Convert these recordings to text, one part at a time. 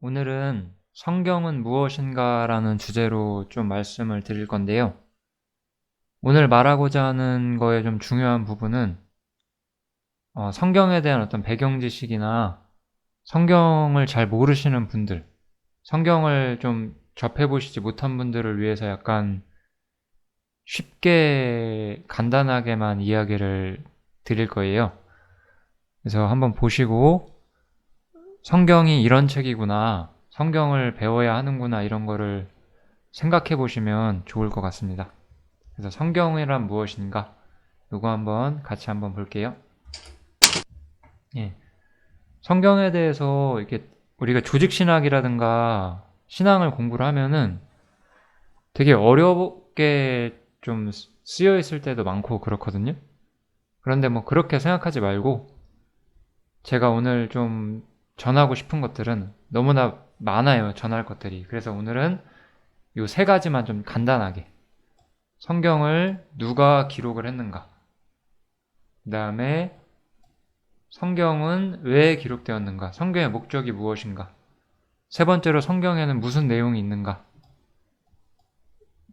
오늘은 성경은 무엇인가라는 주제로 좀 말씀을 드릴 건데요. 오늘 말하고자 하는 거의 좀 중요한 부분은 성경에 대한 어떤 배경 지식이나 성경을 잘 모르시는 분들, 성경을 좀 접해보시지 못한 분들을 위해서 약간 쉽게 간단하게만 이야기를 드릴 거예요. 그래서 한번 보시고 성경이 이런 책이구나, 성경을 배워야 하는구나, 이런 거를 생각해 보시면 좋을 것 같습니다. 그래서 성경이란 무엇인가? 이거 한번 같이 한번 볼게요. 예. 성경에 대해서 이렇게 우리가 조직신학이라든가 신앙을 공부를 하면은 되게 어렵게 좀 쓰여 있을 때도 많고 그렇거든요. 그런데 뭐 그렇게 생각하지 말고 제가 오늘 좀 전하고 싶은 것들은 너무나 많아요. 전할 것들이. 그래서 오늘은 요 세 가지만 좀 간단하게, 성경을 누가 기록을 했는가, 그 다음에 성경은 왜 기록되었는가, 성경의 목적이 무엇인가, 세 번째로 성경에는 무슨 내용이 있는가,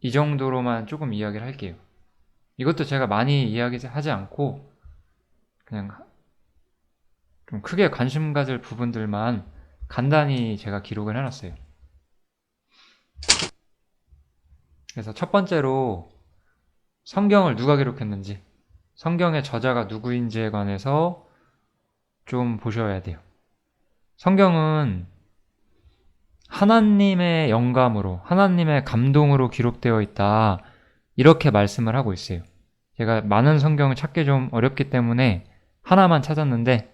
이 정도로만 조금 이야기를 할게요. 이것도 제가 많이 이야기하지 않고 그냥 좀 크게 관심 가질 부분들만 간단히 제가 기록을 해놨어요. 그래서 첫 번째로 성경을 누가 기록했는지, 성경의 저자가 누구인지에 관해서 좀 보셔야 돼요. 성경은 하나님의 영감으로, 하나님의 감동으로 기록되어 있다, 이렇게 말씀을 하고 있어요. 제가 많은 성경을 찾기 좀 어렵기 때문에 하나만 찾았는데,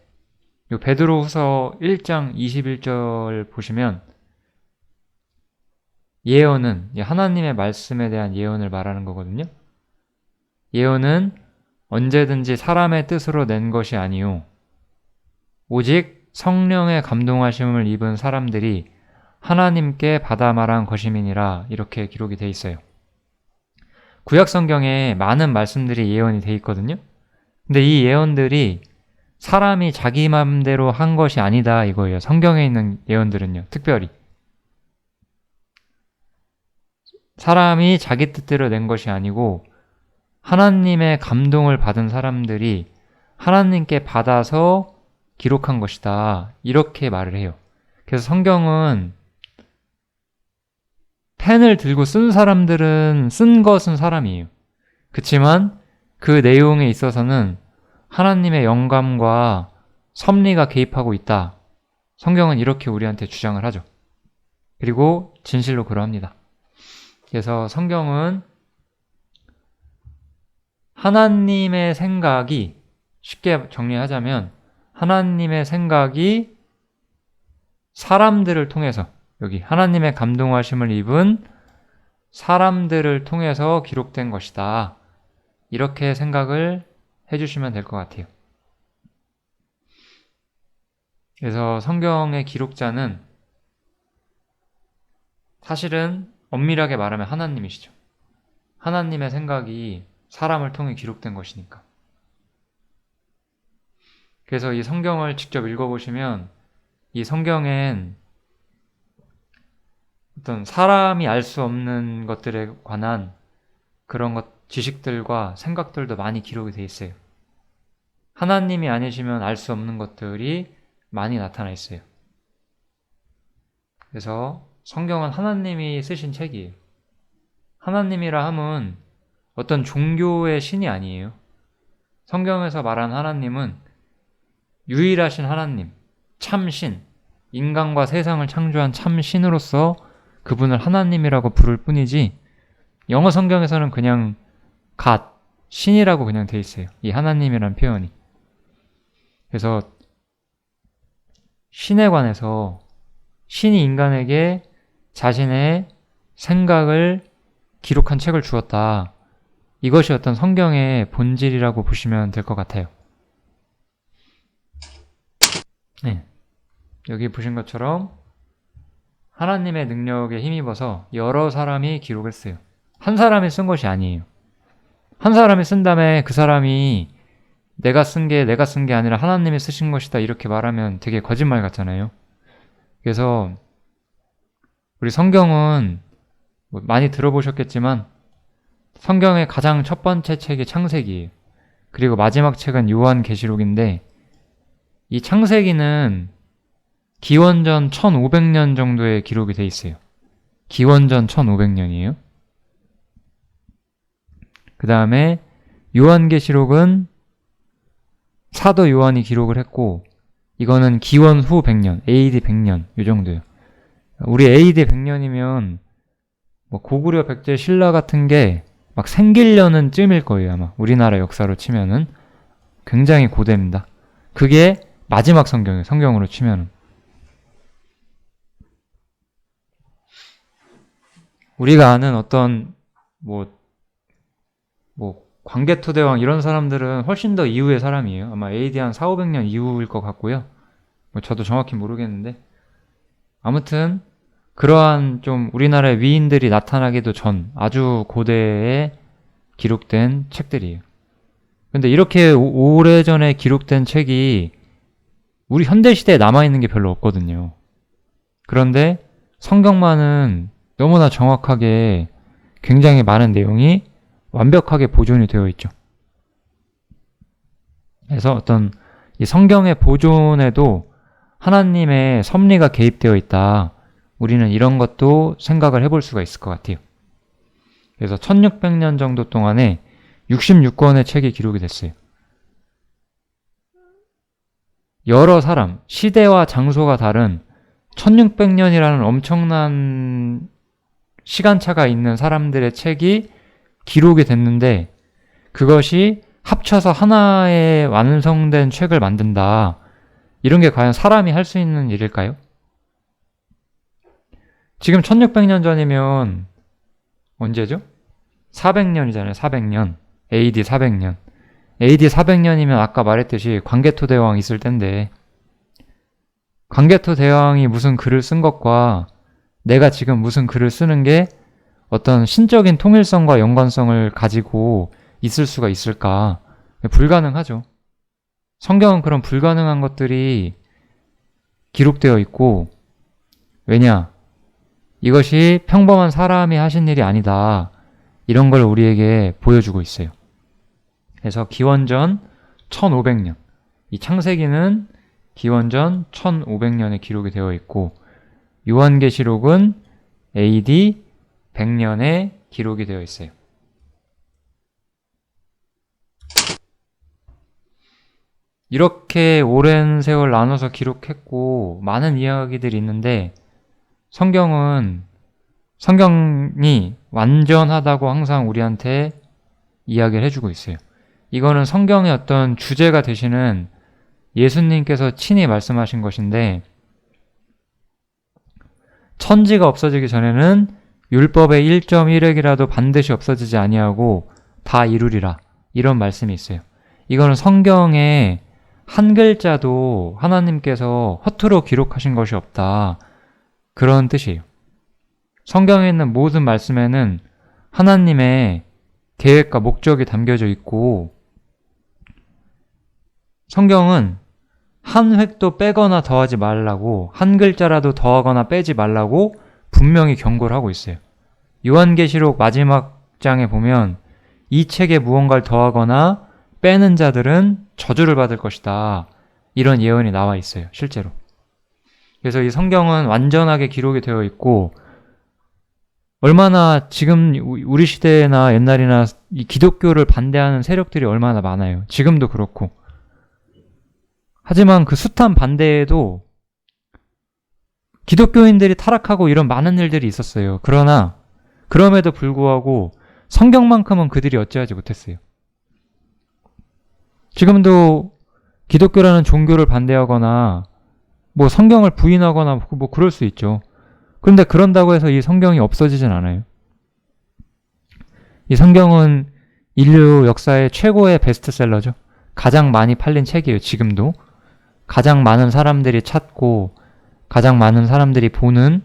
요 베드로후서 1장 21절 보시면 예언은 하나님의 말씀에 대한 예언을 말하는 거거든요. 예언은 언제든지 사람의 뜻으로 낸 것이 아니요 오직 성령의 감동하심을 입은 사람들이 하나님께 받아 말한 것임이니라, 이렇게 기록이 돼 있어요. 구약 성경에 많은 말씀들이 예언이 돼 있거든요. 근데 이 예언들이 사람이 자기 마음대로 한 것이 아니다, 이거예요. 성경에 있는 예언들은요. 특별히 사람이 자기 뜻대로 낸 것이 아니고 하나님의 감동을 받은 사람들이 하나님께 받아서 기록한 것이다, 이렇게 말을 해요. 그래서 성경은 펜을 들고 쓴 사람들은 쓴 것은 사람이에요. 그치만 그 내용에 있어서는 하나님의 영감과 섭리가 개입하고 있다, 성경은 이렇게 우리한테 주장을 하죠. 그리고 진실로 그러합니다. 그래서 성경은 하나님의 생각이, 쉽게 정리하자면 하나님의 생각이 사람들을 통해서, 여기 하나님의 감동하심을 입은 사람들을 통해서 기록된 것이다, 이렇게 생각을 해주시면 될 것 같아요. 그래서 성경의 기록자는 사실은 엄밀하게 말하면 하나님이시죠. 하나님의 생각이 사람을 통해 기록된 것이니까. 그래서 이 성경을 직접 읽어보시면 이 성경엔 어떤 사람이 알 수 없는 것들에 관한 그런 지식들과 생각들도 많이 기록이 되어 있어요. 하나님이 아니시면 알 수 없는 것들이 많이 나타나 있어요. 그래서 성경은 하나님이 쓰신 책이에요. 하나님이라 함은 어떤 종교의 신이 아니에요. 성경에서 말한 하나님은 유일하신 하나님, 참신, 인간과 세상을 창조한 참신으로서 그분을 하나님이라고 부를 뿐이지, 영어 성경에서는 그냥 God, 신이라고 그냥 돼 있어요. 이 하나님이란 표현이. 그래서 신에 관해서 신이 인간에게 자신의 생각을 기록한 책을 주었다, 이것이 어떤 성경의 본질이라고 보시면 될 것 같아요. 네. 여기 보신 것처럼 하나님의 능력에 힘입어서 여러 사람이 기록했어요. 한 사람이 쓴 것이 아니에요. 한 사람이 쓴 다음에 그 사람이 내가 쓴 게 아니라 하나님이 쓰신 것이다, 이렇게 말하면 되게 거짓말 같잖아요. 그래서 우리 성경은 뭐 많이 들어보셨겠지만 성경의 가장 첫 번째 책이 창세기예요. 그리고 마지막 책은 요한계시록인데 이 창세기는 기원전 1500년 정도에 기록이 돼 있어요. 기원전 1500년이에요. 그 다음에 요한계시록은 사도 요한이 기록을 했고 이거는 기원 후 100년, AD 100년 이 정도예요. 우리 AD 100년이면 뭐 고구려 백제 신라 같은 게 막 생기려는 쯤일 거예요. 아마 우리나라 역사로 치면은 굉장히 고대입니다. 그게 마지막 성경이에요. 성경으로 치면은. 우리가 아는 어떤 뭐 광개토대왕 이런 사람들은 훨씬 더 이후의 사람이에요. 아마 AD 한 400~500년 이후일 것 같고요. 뭐 저도 정확히 모르겠는데 아무튼 그러한 좀 우리나라의 위인들이 나타나기도 전 아주 고대에 기록된 책들이에요. 근데 이렇게 오래전에 기록된 책이 우리 현대시대에 남아있는 게 별로 없거든요. 그런데 성경만은 너무나 정확하게 굉장히 많은 내용이 완벽하게 보존이 되어 있죠. 그래서 어떤 이 성경의 보존에도 하나님의 섭리가 개입되어 있다. 우리는 이런 것도 생각을 해볼 수가 있을 것 같아요. 그래서 1600년 정도 동안에 66권의 책이 기록이 됐어요. 여러 사람, 시대와 장소가 다른 1600년이라는 엄청난 시간차가 있는 사람들의 책이 기록이 됐는데 그것이 합쳐서 하나의 완성된 책을 만든다. 이런 게 과연 사람이 할 수 있는 일일까요? 지금 1600년 전이면 언제죠? 400년이잖아요. 400년. AD 400년. AD 400년이면 아까 말했듯이 광개토대왕 있을 텐데 광개토대왕이 무슨 글을 쓴 것과 내가 지금 무슨 글을 쓰는 게 어떤 신적인 통일성과 연관성을 가지고 있을 수가 있을까? 불가능하죠. 성경은 그런 불가능한 것들이 기록되어 있고 왜냐? 이것이 평범한 사람이 하신 일이 아니다. 이런 걸 우리에게 보여주고 있어요. 그래서 기원전 1500년. 이 창세기는 기원전 1500년에 기록이 되어 있고 요한계시록은 AD 100년에 기록이 되어 있어요. 이렇게 오랜 세월 나눠서 기록했고 많은 이야기들이 있는데 성경이 완전하다고 항상 우리한테 이야기를 해주고 있어요. 이거는 성경의 어떤 주제가 되시는 예수님께서 친히 말씀하신 것인데 천지가 없어지기 전에는 율법의 1.1획이라도 반드시 없어지지 아니하고 다 이루리라. 이런 말씀이 있어요. 이거는 성경의 한 글자도 하나님께서 허투루 기록하신 것이 없다. 그런 뜻이에요. 성경에 있는 모든 말씀에는 하나님의 계획과 목적이 담겨져 있고 성경은 한 획도 빼거나 더하지 말라고 한 글자라도 더하거나 빼지 말라고 분명히 경고를 하고 있어요. 요한계시록 마지막 장에 보면 이 책에 무언가를 더하거나 빼는 자들은 저주를 받을 것이다. 이런 예언이 나와 있어요. 실제로. 그래서 이 성경은 완전하게 기록이 되어 있고 얼마나 지금 우리 시대나 옛날이나 이 기독교를 반대하는 세력들이 얼마나 많아요. 지금도 그렇고. 하지만 그 숱한 반대에도 기독교인들이 타락하고 이런 많은 일들이 있었어요. 그러나 그럼에도 불구하고 성경만큼은 그들이 어찌하지 못했어요. 지금도 기독교라는 종교를 반대하거나 뭐 성경을 부인하거나 뭐 그럴 수 있죠. 그런데 그런다고 해서 이 성경이 없어지진 않아요. 이 성경은 인류 역사의 최고의 베스트셀러죠. 가장 많이 팔린 책이에요. 지금도. 가장 많은 사람들이 찾고 가장 많은 사람들이 보는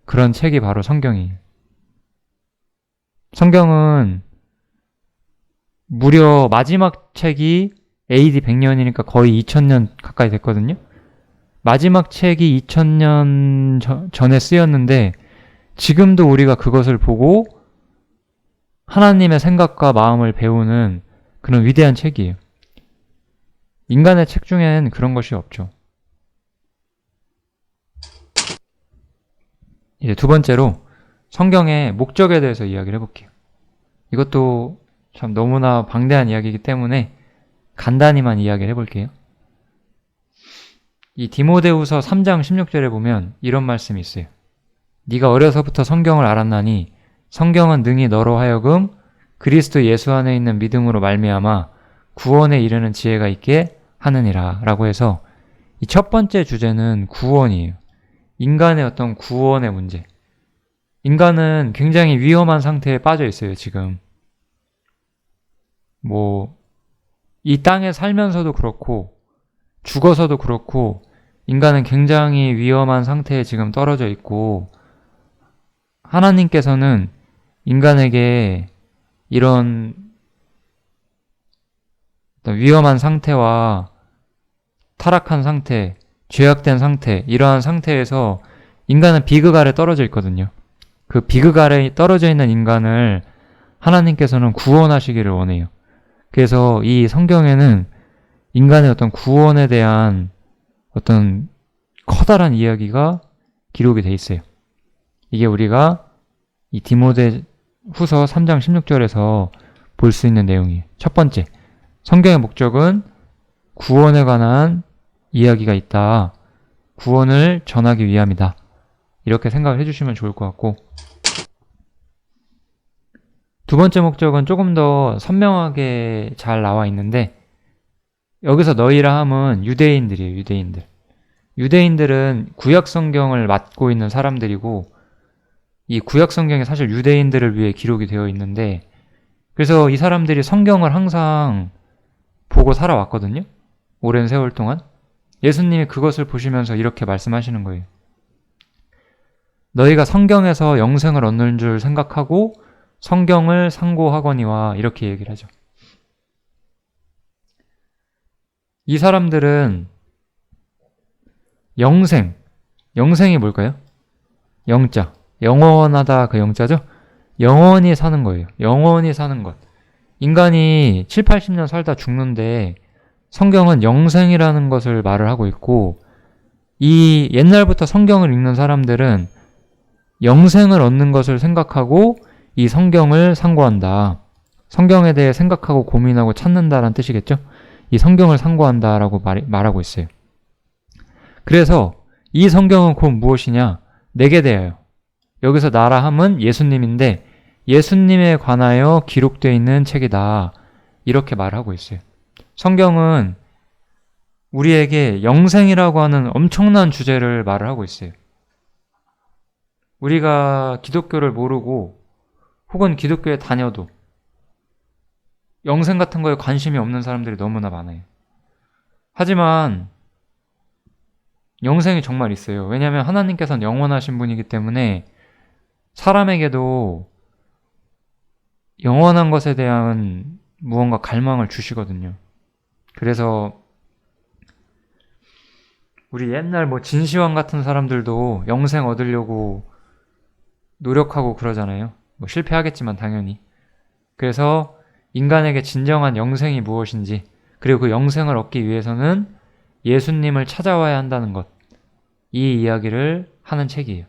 그런 책이 바로 성경이에요. 성경은 무려 마지막 책이 AD 100년이니까 거의 2000년 가까이 됐거든요. 마지막 책이 2000년 전에 쓰였는데 지금도 우리가 그것을 보고 하나님의 생각과 마음을 배우는 그런 위대한 책이에요. 인간의 책 중엔 그런 것이 없죠. 이제 두 번째로 성경의 목적에 대해서 이야기를 해볼게요. 이것도 참 너무나 방대한 이야기이기 때문에 간단히만 이야기를 해볼게요. 이 디모데후서 3장 16절에 보면 이런 말씀이 있어요. 네가 어려서부터 성경을 알았나니 성경은 능히 너로 하여금 그리스도 예수 안에 있는 믿음으로 말미암아 구원에 이르는 지혜가 있게 하느니라 라고 해서 이 첫 번째 주제는 구원이에요. 인간의 어떤 구원의 문제. 인간은 굉장히 위험한 상태에 빠져 있어요, 지금. 이 땅에 살면서도 그렇고 죽어서도 그렇고 인간은 굉장히 위험한 상태에 지금 떨어져 있고 하나님께서는 인간에게 이런 위험한 상태와 타락한 상태, 죄악된 상태, 이러한 상태에서 인간은 비극 아래 떨어져 있거든요. 그 비극 아래 떨어져 있는 인간을 하나님께서는 구원하시기를 원해요. 그래서 이 성경에는 인간의 어떤 구원에 대한 어떤 커다란 이야기가 기록이 돼 있어요. 이게 우리가 이 디모데 후서 3장 16절에서 볼 수 있는 내용이에요. 첫 번째, 성경의 목적은 구원에 관한 이야기가 있다. 구원을 전하기 위함이다. 이렇게 생각을 해주시면 좋을 것 같고, 두 번째 목적은 조금 더 선명하게 잘 나와 있는데, 여기서 너희라 함은 유대인들이에요. 유대인들은 구약 성경을 맡고 있는 사람들이고, 이 구약 성경이 사실 유대인들을 위해 기록이 되어 있는데, 그래서 이 사람들이 성경을 항상 보고 살아왔거든요. 오랜 세월 동안. 예수님이 그것을 보시면서 이렇게 말씀하시는 거예요. 너희가 성경에서 영생을 얻는 줄 생각하고 성경을 상고하거니와, 이렇게 얘기를 하죠. 이 사람들은 영생이 뭘까요? 영자, 영원하다, 그 영자죠? 영원히 사는 거예요. 영원히 사는 것. 인간이 7, 80년 살다 죽는데 성경은 영생이라는 것을 말을 하고 있고, 이 옛날부터 성경을 읽는 사람들은 영생을 얻는 것을 생각하고 이 성경을 상고한다. 성경에 대해 생각하고 고민하고 찾는다라는 뜻이겠죠? 이 성경을 상고한다라고 말하고 있어요. 그래서 이 성경은 곧 무엇이냐? 내게 대하여. 여기서 나라 함은 예수님인데 예수님에 관하여 기록되어 있는 책이다. 이렇게 말하고 있어요. 성경은 우리에게 영생이라고 하는 엄청난 주제를 말을 하고 있어요. 우리가 기독교를 모르고 혹은 기독교에 다녀도 영생 같은 거에 관심이 없는 사람들이 너무나 많아요. 하지만 영생이 정말 있어요. 왜냐하면 하나님께서는 영원하신 분이기 때문에 사람에게도 영원한 것에 대한 무언가 갈망을 주시거든요. 그래서 우리 옛날 진시황 같은 사람들도 영생 얻으려고 노력하고 그러잖아요. 실패하겠지만 당연히. 그래서 인간에게 진정한 영생이 무엇인지, 그리고 그 영생을 얻기 위해서는 예수님을 찾아와야 한다는 것, 이 이야기를 하는 책이에요.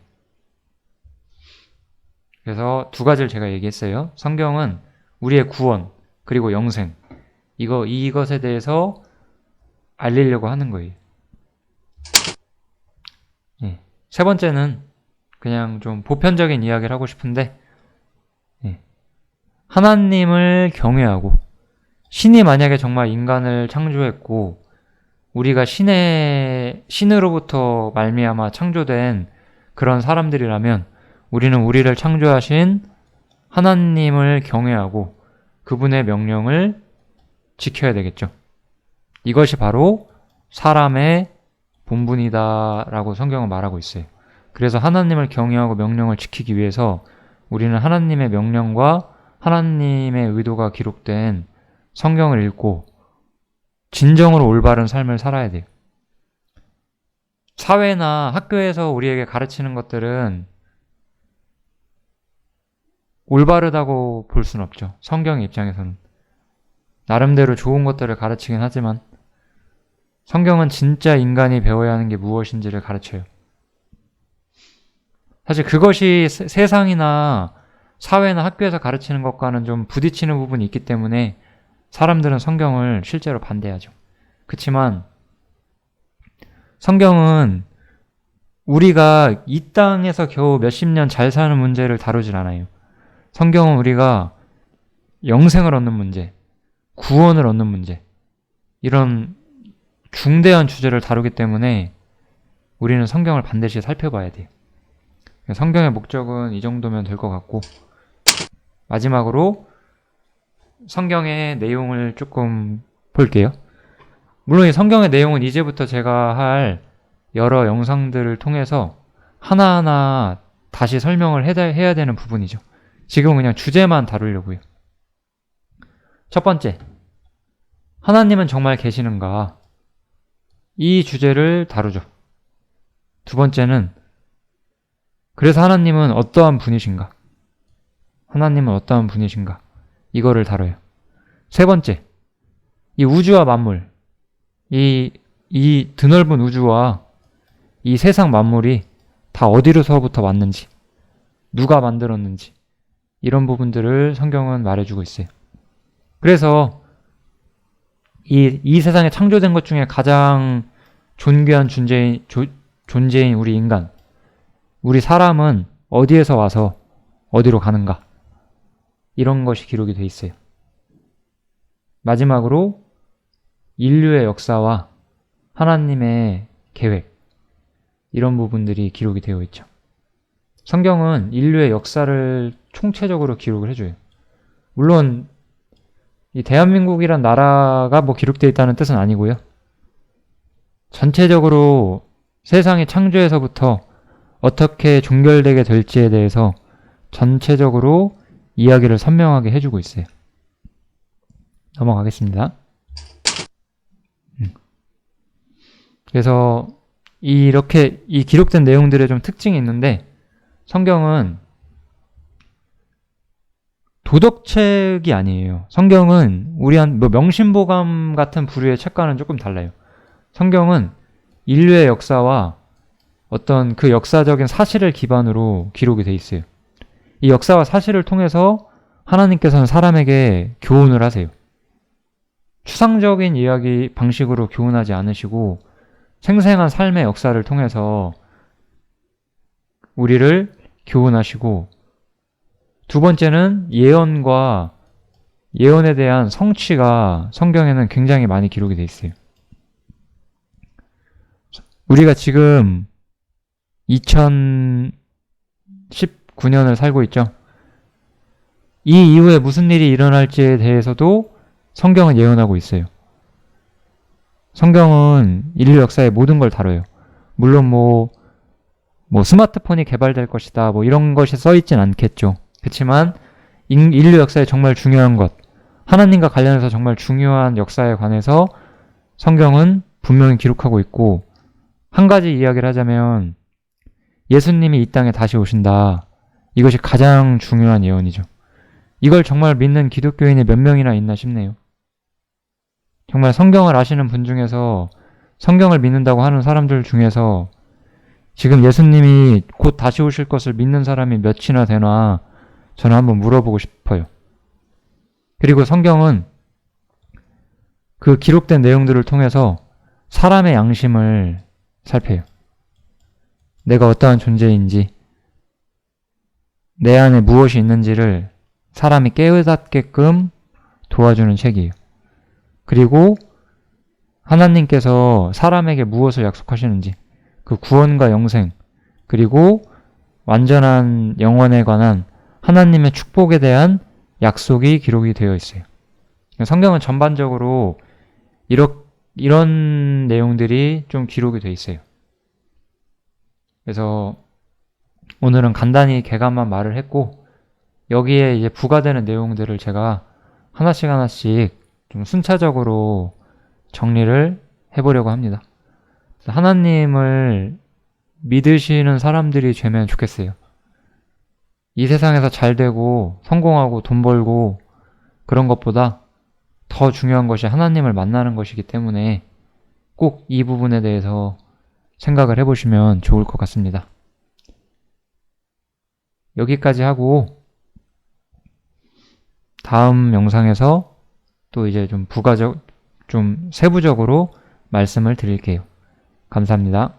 그래서 두 가지를 제가 얘기했어요. 성경은 우리의 구원, 그리고 영생, 이것에 대해서 알리려고 하는 거예요. 세 번째는 그냥 좀 보편적인 이야기를 하고 싶은데, 하나님을 경외하고, 신이 만약에 정말 인간을 창조했고 우리가 신으로부터 말미암아 창조된 그런 사람들이라면 우리는 우리를 창조하신 하나님을 경외하고 그분의 명령을 지켜야 되겠죠. 이것이 바로 사람의 본분이다라고 성경은 말하고 있어요. 그래서 하나님을 경외하고 명령을 지키기 위해서 우리는 하나님의 명령과 하나님의 의도가 기록된 성경을 읽고 진정으로 올바른 삶을 살아야 돼요. 사회나 학교에서 우리에게 가르치는 것들은 올바르다고 볼 수는 없죠. 성경의 입장에서는. 나름대로 좋은 것들을 가르치긴 하지만 성경은 진짜 인간이 배워야 하는 게 무엇인지를 가르쳐요. 사실 그것이 세상이나 사회나 학교에서 가르치는 것과는 좀 부딪히는 부분이 있기 때문에 사람들은 성경을 실제로 반대하죠. 그렇지만 성경은 우리가 이 땅에서 겨우 몇십 년 잘 사는 문제를 다루질 않아요. 성경은 우리가 영생을 얻는 문제, 구원을 얻는 문제, 이런 중대한 주제를 다루기 때문에 우리는 성경을 반드시 살펴봐야 돼요. 성경의 목적은 이 정도면 될 것 같고, 마지막으로 성경의 내용을 조금 볼게요. 물론 이 성경의 내용은 이제부터 제가 할 여러 영상들을 통해서 하나하나 다시 설명을 해야 되는 부분이죠. 지금은 그냥 주제만 다루려고요. 첫 번째, 하나님은 정말 계시는가? 이 주제를 다루죠. 두 번째는, 그래서 하나님은 어떠한 분이신가? 하나님은 어떠한 분이신가? 이거를 다뤄요. 세 번째, 이 우주와 만물, 이 드넓은 우주와 이 세상 만물이 다 어디로서부터 왔는지, 누가 만들었는지, 이런 부분들을 성경은 말해주고 있어요. 그래서 이 세상에 창조된 것 중에 가장 존귀한 존재인 우리 인간, 우리 사람은 어디에서 와서 어디로 가는가, 이런 것이 기록이 돼 있어요. 마지막으로 인류의 역사와 하나님의 계획, 이런 부분들이 기록이 되어 있죠. 성경은 인류의 역사를 총체적으로 기록을 해줘요. 물론 이 대한민국이란 나라가 기록되어 있다는 뜻은 아니고요. 전체적으로 세상의 창조에서부터 어떻게 종결되게 될지에 대해서 전체적으로 이야기를 선명하게 해주고 있어요. 넘어가겠습니다. 그래서 이렇게 이 기록된 내용들의 좀 특징이 있는데, 성경은 도덕책이 아니에요. 성경은 명심보감 같은 부류의 책과는 조금 달라요. 성경은 인류의 역사와 어떤 그 역사적인 사실을 기반으로 기록이 돼 있어요. 이 역사와 사실을 통해서 하나님께서는 사람에게 교훈을 하세요. 추상적인 이야기 방식으로 교훈하지 않으시고 생생한 삶의 역사를 통해서 우리를 교훈하시고, 두 번째는 예언과 예언에 대한 성취가 성경에는 굉장히 많이 기록이 돼 있어요. 우리가 지금 2019년을 살고 있죠. 이 이후에 무슨 일이 일어날지에 대해서도 성경은 예언하고 있어요. 성경은 인류 역사의 모든 걸 다뤄요. 물론 스마트폰이 개발될 것이다, 이런 것이 써있진 않겠죠. 그렇지만 인류 역사에 정말 중요한 것, 하나님과 관련해서 정말 중요한 역사에 관해서 성경은 분명히 기록하고 있고, 한 가지 이야기를 하자면 예수님이 이 땅에 다시 오신다. 이것이 가장 중요한 예언이죠. 이걸 정말 믿는 기독교인이 몇 명이나 있나 싶네요. 정말 성경을 아시는 분 중에서, 성경을 믿는다고 하는 사람들 중에서 지금 예수님이 곧 다시 오실 것을 믿는 사람이 몇이나 되나 저는 한번 물어보고 싶어요. 그리고 성경은 그 기록된 내용들을 통해서 사람의 양심을 살펴요. 내가 어떠한 존재인지, 내 안에 무엇이 있는지를 사람이 깨닫게끔 도와주는 책이에요. 그리고 하나님께서 사람에게 무엇을 약속하시는지, 그 구원과 영생, 그리고 완전한 영원에 관한 하나님의 축복에 대한 약속이 기록이 되어 있어요. 성경은 전반적으로 이런 내용들이 좀 기록이 되어 있어요. 그래서 오늘은 간단히 개감만 말을 했고, 여기에 이제 부과되는 내용들을 제가 하나씩 좀 순차적으로 정리를 해보려고 합니다. 하나님을 믿으시는 사람들이 되면 좋겠어요. 이 세상에서 잘 되고 성공하고 돈 벌고 그런 것보다 더 중요한 것이 하나님을 만나는 것이기 때문에 꼭 이 부분에 대해서 생각을 해보시면 좋을 것 같습니다. 여기까지 하고 다음 영상에서 또 이제 좀 세부적으로 말씀을 드릴게요. 감사합니다.